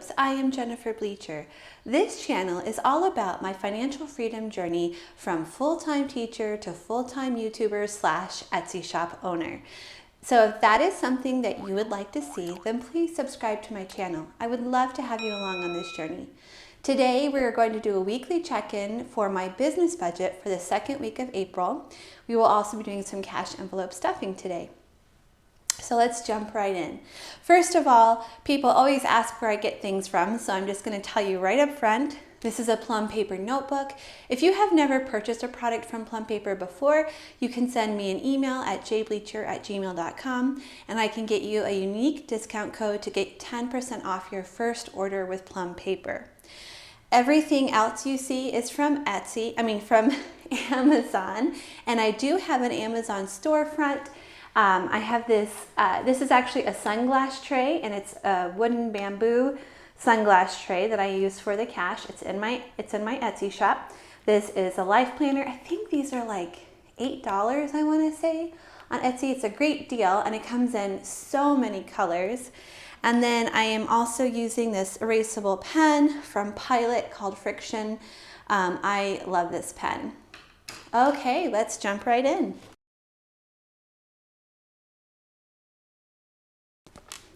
envelopes, I am Jennifer Bleecher. This channel is all about my financial freedom journey from full-time teacher to full-time YouTuber / Etsy shop owner. So if that is something that you would like to see, then please subscribe to my channel. I would love to have you along on this journey. Today we are going to do a weekly check-in for my business budget for the second week of April. We will also be doing some cash envelope stuffing today. So let's jump right in. First of all, people always ask where I get things from, so I'm just going to tell you right up front. This is a Plum Paper notebook. If you have never purchased a product from Plum Paper before, you can send me an email at jbleecher@gmail.com and I can get you a unique discount code to get 10% off your first order with Plum Paper. Everything else you see is from from Amazon, and I do have an Amazon storefront. I have this is actually a sunglass tray, and it's a wooden bamboo sunglass tray that I use for the cash. It's in my Etsy shop. This is a life planner. I think these are like $8, I want to say, on Etsy. It's a great deal, and it comes in so many colors. And then I am also using this erasable pen from Pilot called Friction. I love this pen. Okay, let's jump right in.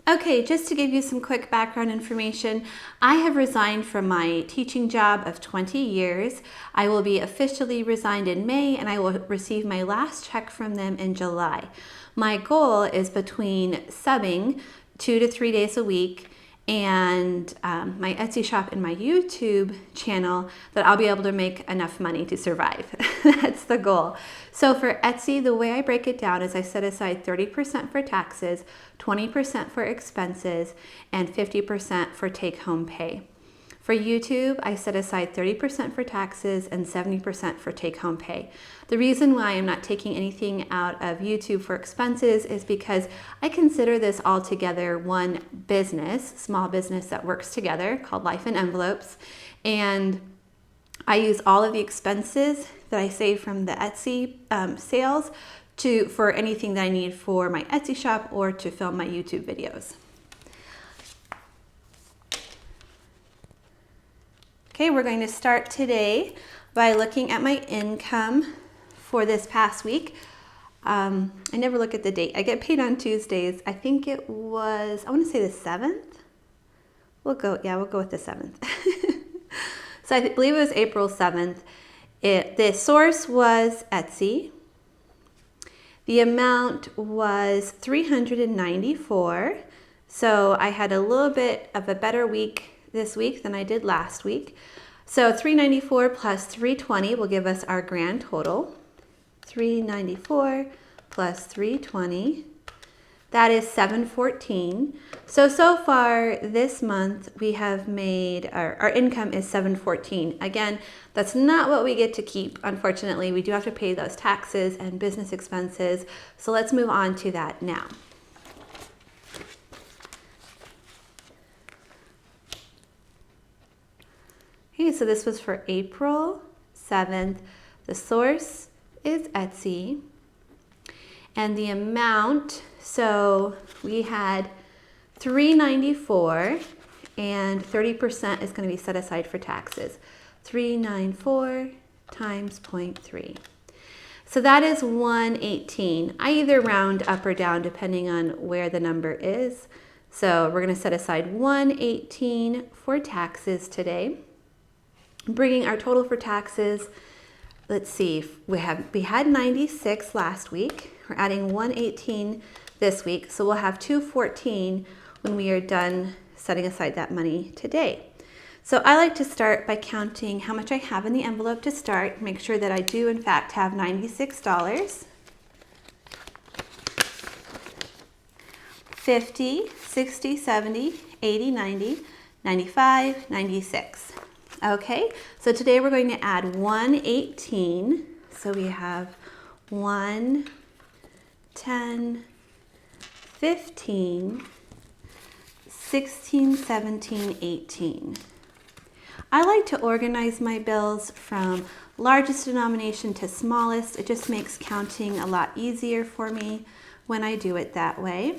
Okay, just to give you some quick background information, I have resigned from my teaching job of 20 years. I will be officially resigned in May, and I will receive my last check from them in July. My goal is between subbing 2 to 3 days a week and my Etsy shop and my YouTube channel, that I'll be able to make enough money to survive. That's the goal. So for Etsy, the way I break it down is I set aside 30% for taxes, 20% for expenses, and 50% for take-home pay. For YouTube, I set aside 30% for taxes and 70% for take-home pay. The reason why I'm not taking anything out of YouTube for expenses is because I consider this all together one business, small business that works together, called Life in Envelopes. And I use all of the expenses that I save from the Etsy sales for anything that I need for my Etsy shop or to film my YouTube videos. Okay, we're going to start today by looking at my income for this past week. I never look at the date. I get paid on Tuesdays. I think it was, I want to say the 7th. We'll go with the 7th. So I believe it was April 7th. The source was Etsy. The amount was $394. So I had a little bit of a better week this week than I did last week. So $394 plus $320 will give us our grand total. $394 plus $320, that is $714. So far this month we have made, our income is $714. Again, that's not what we get to keep, unfortunately. We do have to pay those taxes and business expenses. So let's move on to that now. Okay, so this was for April 7th. The source is Etsy. And the amount, so we had $394, and 30% is going to be set aside for taxes. 394 times 0.3. So that is $118. I either round up or down depending on where the number is. So we're going to set aside $118 for taxes today. Bringing our total for taxes, let's see, we had 96 last week. We're adding 118 this week, so we'll have 214 when we are done setting aside that money today. So I like to start by counting how much I have in the envelope to start. Make sure that I do in fact have $96. 50, 60, 70, 80, 90, 95, 96. Okay, so today we're going to add 118. So we have 1, 10, 15, 16, 17, 18. I like to organize my bills from largest denomination to smallest. It just makes counting a lot easier for me when I do it that way.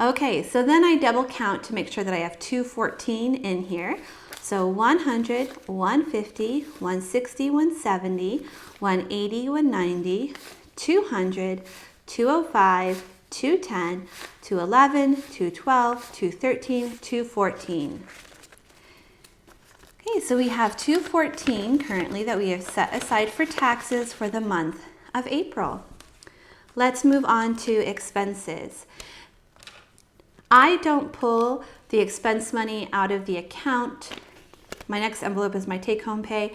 Okay, so then I double count to make sure that I have 214 in here. So 100, 150, 160, 170, 180, 190, 200, 205, 210, 211, 212, 213, 214. Okay, so we have 214 currently that we have set aside for taxes for the month of April. Let's move on to expenses. I don't pull the expense money out of the account. My next envelope is my take-home pay.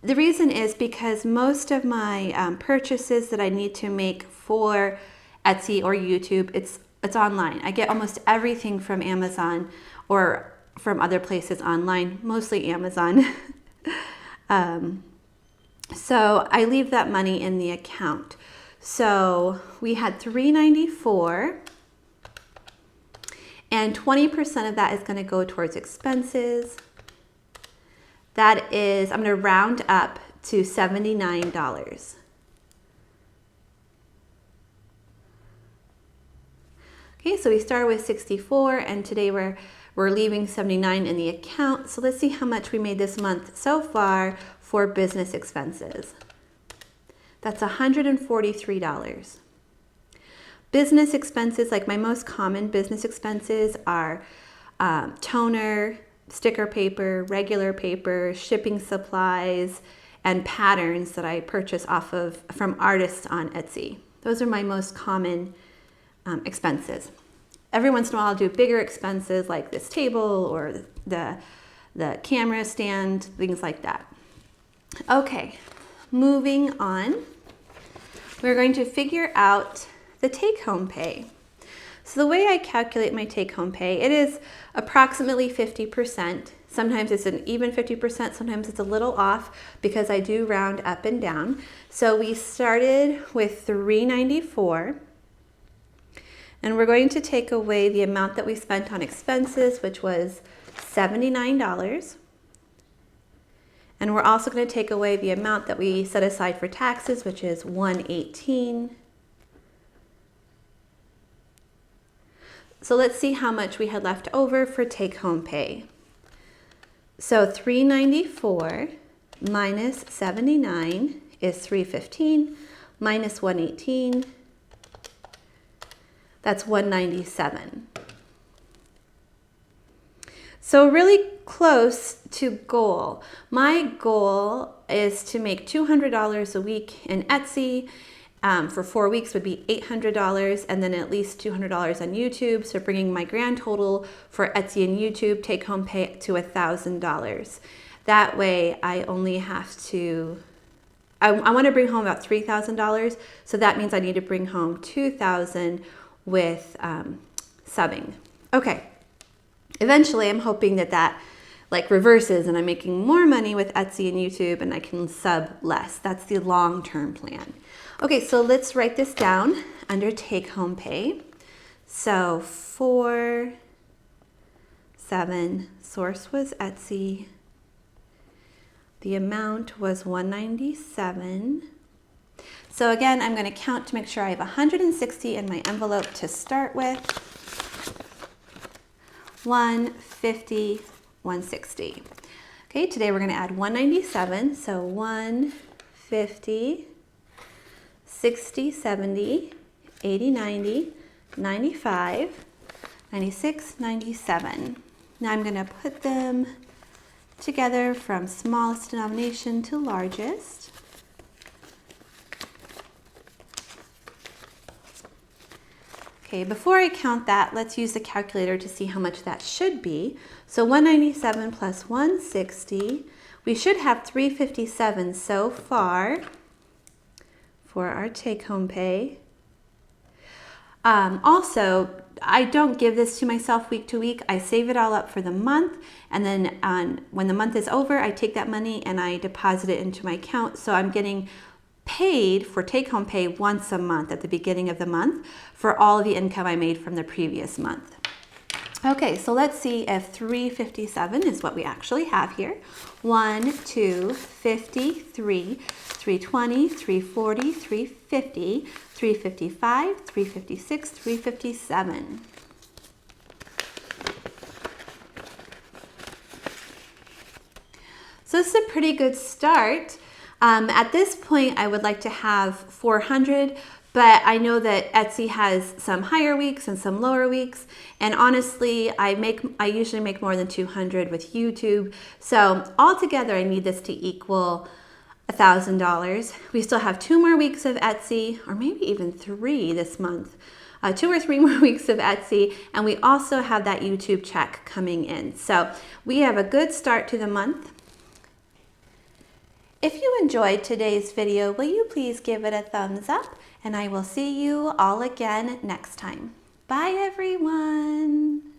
The reason is because most of my purchases that I need to make for Etsy or YouTube, it's online. I get almost everything from Amazon or from other places online, mostly Amazon. So I leave that money in the account. So we had $394, and 20% of that is going to go towards expenses. That is, I'm going to round up to $79. Okay, so we started with 64, and today we're leaving 79 in the account. So let's see how much we made this month so far for business expenses. That's $143. Business expenses, like my most common business expenses are toner, sticker paper, regular paper, shipping supplies, and patterns that I purchase from artists on Etsy. Those are my most common expenses. Every once in a while I'll do bigger expenses like this table or the camera stand, things like that. Okay, moving on. We're going to figure out the take-home pay. So the way I calculate my take-home pay, it is approximately 50%. Sometimes it's an even 50%, sometimes it's a little off because I do round up and down. So we started with $394, and we're going to take away the amount that we spent on expenses, which was $79. And we're also going to take away the amount that we set aside for taxes, which is $118. So let's see how much we had left over for take-home pay. So $394 minus $79 is $315, minus $118, that's $197. So really close to goal. My goal is to make $200 a week in Etsy. For 4 weeks would be $800, and then at least $200 on YouTube. So bringing my grand total for Etsy and YouTube take home pay to $1,000. That way I only have to, I want to bring home about $3,000. So that means I need to bring home $2,000 with subbing. Okay. Eventually I'm hoping that like reverses and I'm making more money with Etsy and YouTube and I can sub less. That's the long-term plan. Okay, so let's write this down under take-home pay. So 4, 7, source was Etsy. The amount was $197. So again, I'm going to count to make sure I have 160 in my envelope to start with. 150, 160. Okay, today we're going to add 197. So 150. 60, 70, 80, 90, 95, 96, 97. Now I'm going to put them together from smallest denomination to largest. Okay, before I count that, let's use the calculator to see how much that should be. So 197 plus 160, we should have 357 so far for our take-home pay. Also, I don't give this to myself week to week. I save it all up for the month, and then when the month is over, I take that money and I deposit it into my account. So I'm getting paid for take-home pay once a month at the beginning of the month for all of the income I made from the previous month. Okay, so let's see if 357 is what we actually have here. 1, 2, 53, 320, 340, 350, 355, 356, 357. So this is a pretty good start. At this point, I would like to have 400, but I know that Etsy has some higher weeks and some lower weeks. And honestly, I usually make more than 200 with YouTube. So altogether, I need this to equal $1,000. We still have 2 more weeks of Etsy, or maybe even 3 this month. 2 or 3 more weeks of Etsy, and we also have that YouTube check coming in. So we have a good start to the month. If you enjoyed today's video, will you please give it a thumbs up, and I will see you all again next time. Bye everyone.